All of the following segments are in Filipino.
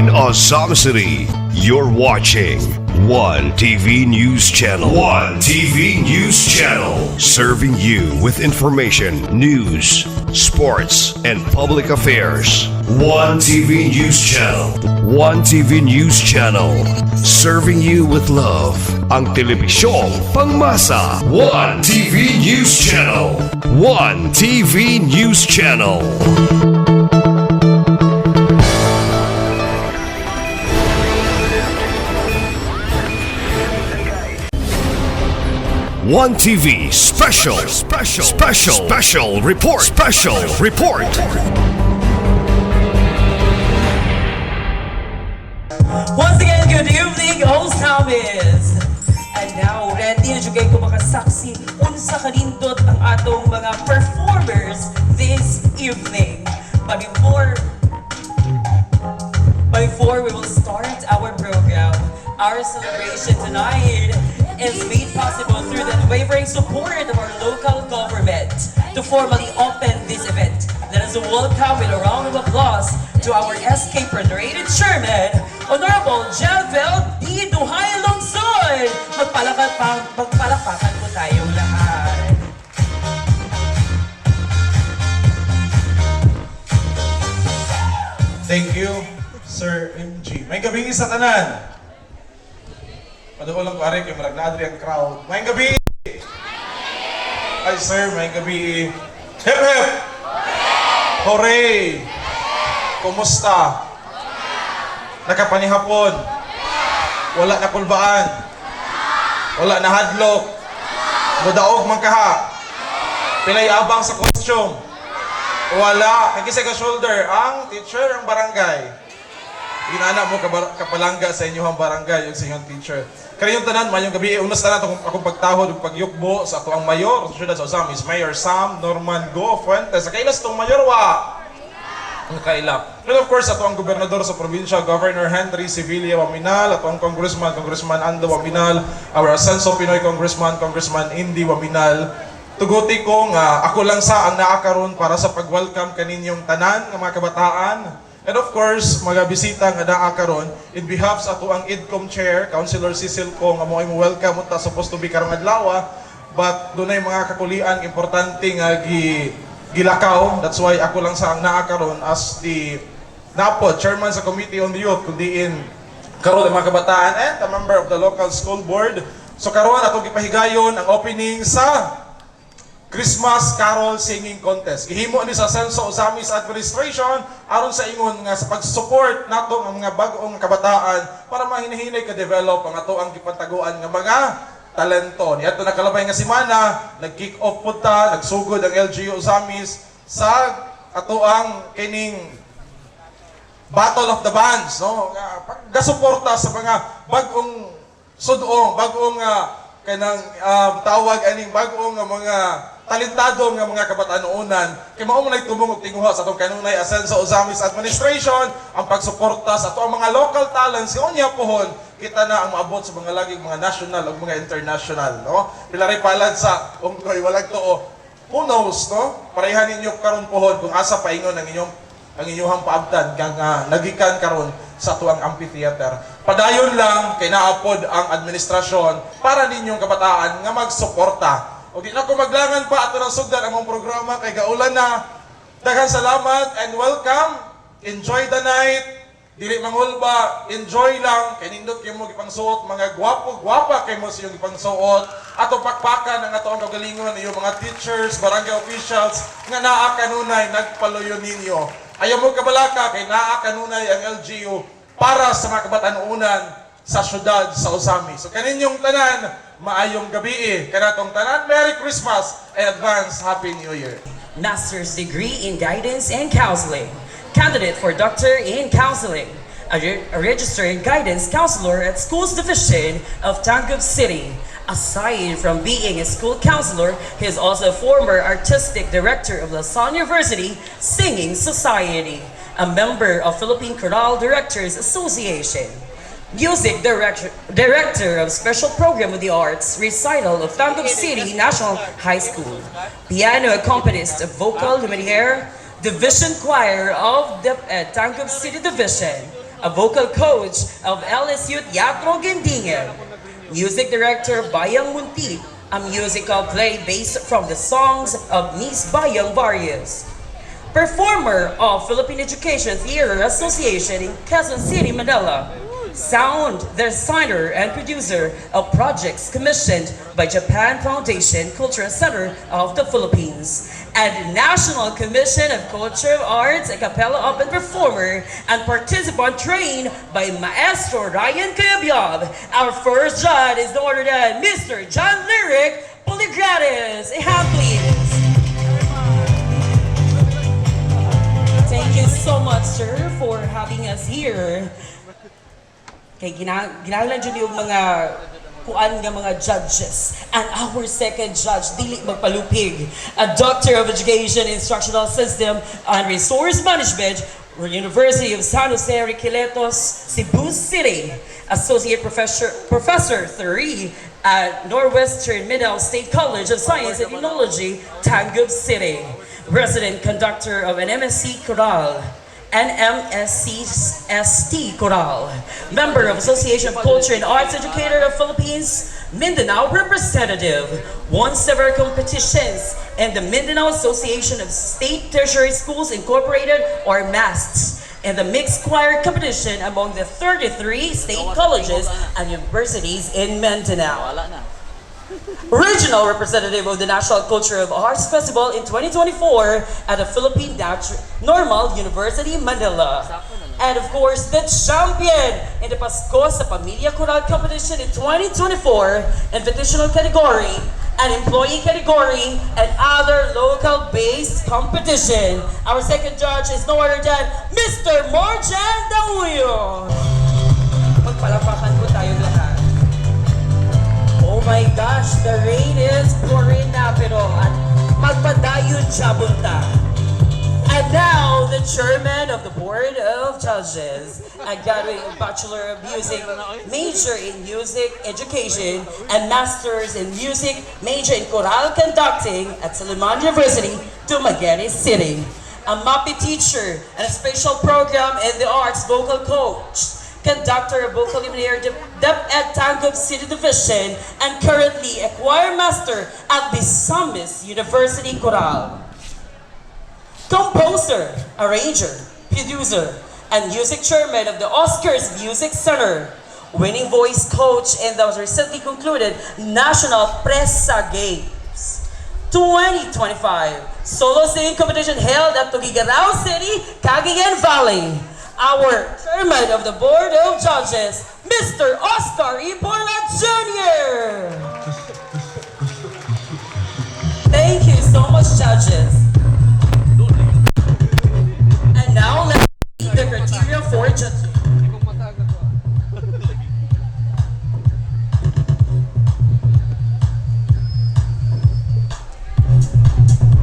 in Osama City. You're watching One TV News Channel. One TV News Channel. Serving you with information, news, sports, and public affairs. One TV News Channel. One TV News Channel. Serving you with love. Ang telebisyong pangmasa. One TV News Channel. One TV News Channel. One TV special report. Once again, good evening, Osamis! And now, ready na kayo makasaksi unsa kanindot ang atong mga performers this evening. But before we will start our program, our celebration tonight is made possible through the unwavering support of our local government. To formally open this event, let us welcome with a round of applause to our SK Federated Chairman, Honorable Javel D. Duhay Longson! Magpalakpakan po tayong lahat. Thank you, Sir MG. May gabing isa tanan. Paduko lang ko arik yung marag na ang crowd. May gabi! Ay sir, may gabi. Hip hip! Hooray! Kumusta? Nakapanihapon? Wala na kulbaan? Wala na hadlok? Mudaog man kaha? Pinayabang sa costume? Wala. Kagisa ka shoulder. Ang teacher, ang barangay. Ginana mo kapalangga sa inyong barangay yung sa inyong teacher. Kaya yung tanan, mayong gabi, unas tanan akong pagtahod, pagyukbo sa ako ang mayor, sa syudad sa Osam, is Mayor Sam Norman Go Fuentes. Sa kailas itong mayor, ang kaila. And of course, ato ang gobernador sa probinsya, Governor Henry Sevilla Waminal, ato ang Congressman Ando Waminal, our Ascenso Pinoy Congressman Indy Waminal. Tuguti ko nga, ako lang sa ang naakaroon para sa pag-welcome kaninyong tanan, ng mga kabataan. And of course, mga bisita nga naa karon, in behalf sa ato ang IDCOM Chair, Councilor Cecil ko, nga mo welcome unta supposed to be karong adlaw, but dunay mga kakulian importante nga gilakaw. That's why ako lang sa ang naa karon as the NAPOD, Chairman sa Committee on the Youth, kundi in karon ang mga kabataan and a member of the local school board. So karon atong gipahigayon ang opening sa Christmas Carol Singing Contest. Gihimo ni sa Censo Osamis Administration aron sa ingon nga sa pag-support nato ang mga bag-ong kabataan para mahinahinay ka-develop ang ato ang gipataguan nga mga talento. Niadto nakalabay nga semana, nag-kick off pud ta, nagsugod ang LGU Osamis sa ato ang kining Battle of the Bands, no? Pagsuporta sa mga bag-ong sudong, bag-ong kanang tawag aning bag-ong nga mga talentado nga mga kabataan-unan kay mao man tumong og tinguha sa atong kanunay Ascenso Osamis Administration ang pagsuporta sa ato ang mga local talents nga unya pohon kita na ang maabot sa mga laging mga national ug mga international, no? Pilari palad sa unggoy walag tuo. Who knows, no? Parehan ninyo karon pohon kung asa paingon ang inyong paabtan kang nagikan karon sa tuang amphitheater. Padayon lang kay naapod ang administrasyon para ninyong kabataan nga magsuporta. O di na ko maglangan pa ato ng sugdan ang mong programa kay gaulan na. Daghang salamat and welcome. Enjoy the night. Dili mangulba, enjoy lang kay nindot kay mo gipangsuot mga gwapo-gwapa kay mo siyong gipangsuot. Ato pakpakan ang ato ang kagalingon iyo mga teachers, barangay officials nga naa kanunay nagpaluyo ninyo. Ayaw mo kabalaka kay naa kanunay ang LGU para sa mga kabataan-unan sa syudad sa Osamis. So kaninyong tanan, maayong gabi kanatong tanan, Merry Christmas and advance Happy New Year. Master's degree in Guidance and Counseling. Candidate for Doctor in Counseling. A registered guidance counselor at Schools Division of Tangub City. Aside from being a school counselor, he is also a former artistic director of Lausanne University Singing Society, a member of Philippine Chorale Directors Association, music director of Special Program of the Arts Recital of Tangub City National High School, piano accompanist of Vocal Lumiere Division Choir of the Tangub City Division, a vocal coach of LSU Teatro Gendingen, music director Bayang Munti, a musical play based from the songs of Miss Bayang Varias, performer of Philippine Education Theater Association in Quezon City, Manila, sound designer and producer of projects commissioned by Japan Foundation Cultural Center of the Philippines, and National Commission of Culture of Arts, a cappella open performer and participant trained by Maestro Ryan Cayabyab. Our first judge is no other than Mr. John Lyric Poligratis. A hand, please. Thank you so much, sir, for having us here. Kay ginahanglan dyan yung mga kuan nga mga judges. And our second judge, dili magpalupig, a Doctor of Education, Instructional System, and Resource Management, University of San Jose Riquiletos, Cebu City, Associate Professor 3 at Northwestern Middle State College of Science and Technology, Tangub City, Resident Conductor of an MSc Choral, NMSCST Choral, member of Association of Culture and Arts Educator of Philippines, Mindanao representative, won several competitions in the Mindanao Association of State Tertiary Schools Incorporated, or MASTS, in the mixed choir competition among the 33 state colleges and universities in Mindanao. Regional representative of the National Culture of Arts Festival in 2024 at the Philippine Normal University, Manila. And of course, the champion in the Pasko sa Pamilya Choral Competition in 2024, invitational category, and employee category, and other local-based competition. Our second judge is no other than Mr. Marjan Dauyo. Pagpalapakan po tayo lahat. Oh my gosh, the rain is pouring na, pero at magpadayon siya bunta. And now, the chairman of the Board of Judges, a graduate Bachelor of Music, major in Music Education, and Masters in Music, major in Choral Conducting at Suleiman University, Dumaguete City. A MAPI teacher and a special program in the arts vocal coach, conductor of vocal luminaire DepEd Tangub City Division, and currently a choir master at the Misamis University Choral. Composer, arranger, producer, and music chairman of the Oscars Music Center. Winning voice coach in the recently concluded National Presa Games 2025 solo singing competition held at Tuguegarao City, Cagayan Valley. Our chairman of the Board of Judges, Mr. Oscar Iborla Jr. Thank you so much, judges. And now, let's see the criteria for judging.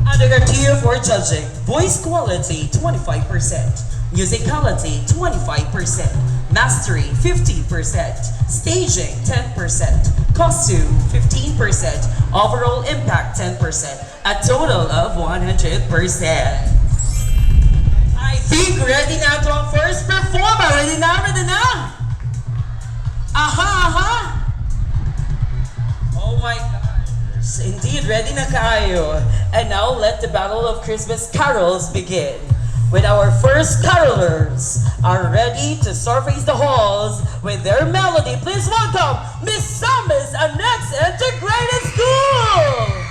And the criteria for judging: voice quality, 25%. Musicality, 25%. Mastery, 15%. Staging, 10%. Costume, 15%. Overall impact, 10%. A total of 100%. I think ready na to ang first performer. Ready na, ready na? Aha. Oh my gosh. Indeed, ready na kayo. And now let the Battle of Christmas Carols begin. With our first carolers are ready to surface the halls with their melody. Please welcome Misamis Annex Integrated School!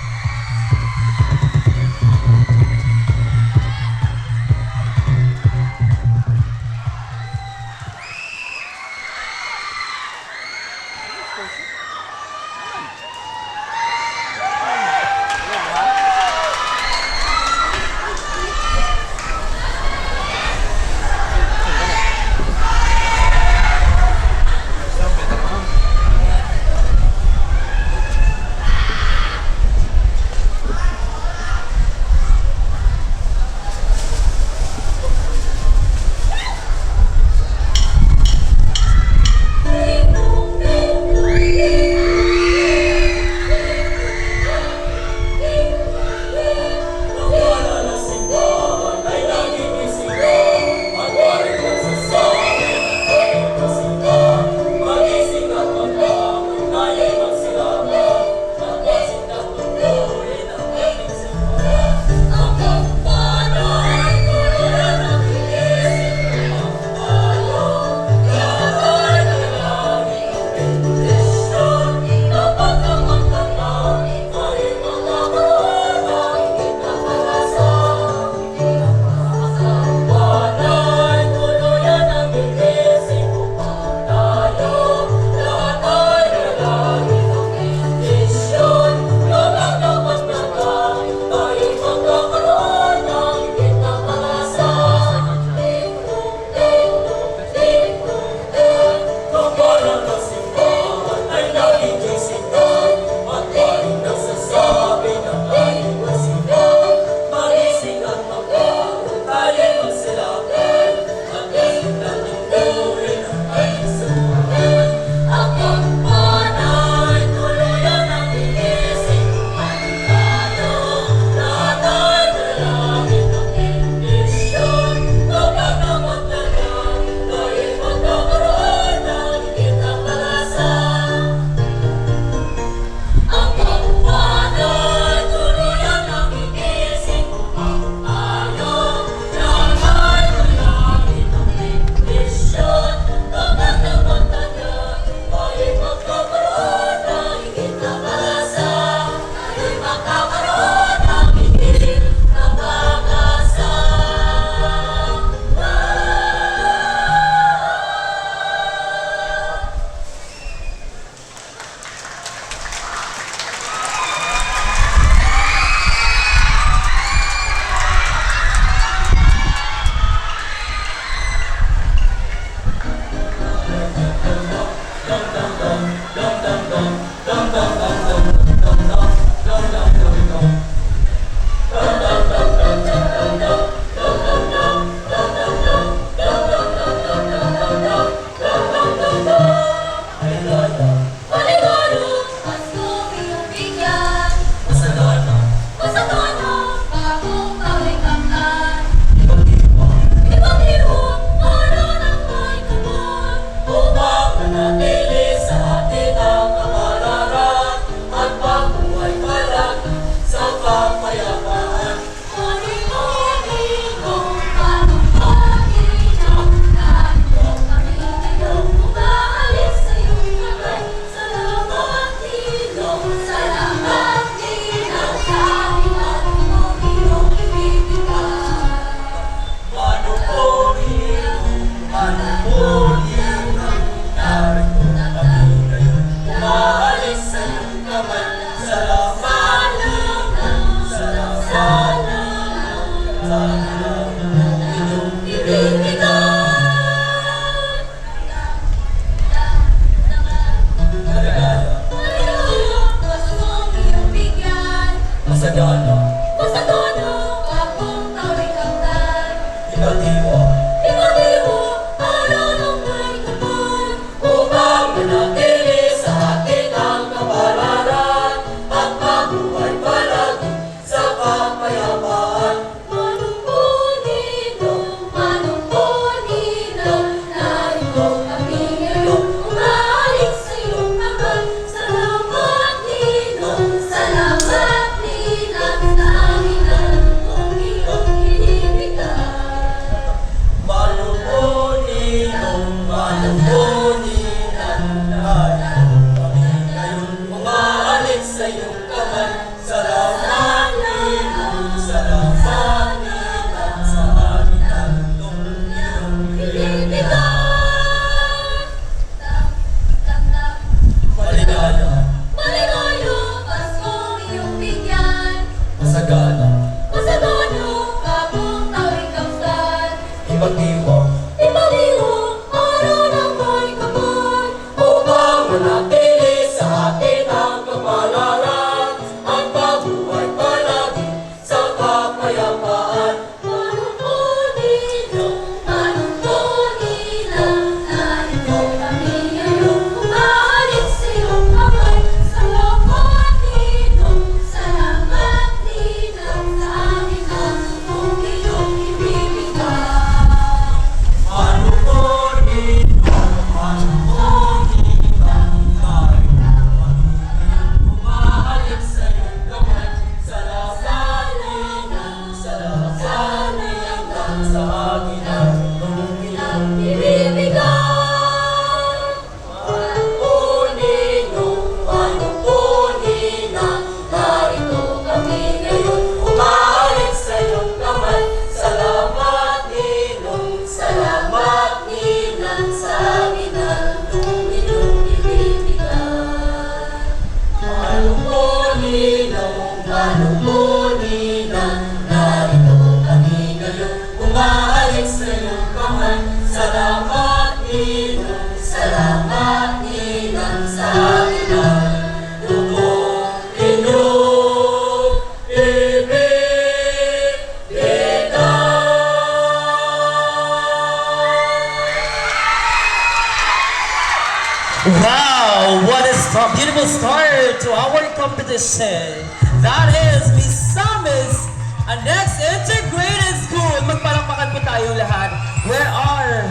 Wow, what a beautiful start to our competition. That is Miss Samis, a next integrated school. Magpalakpakan po tayo lahat. Where are?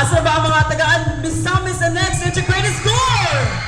Asa ba ang mga tagaan? Miss Samis, a next integrated school?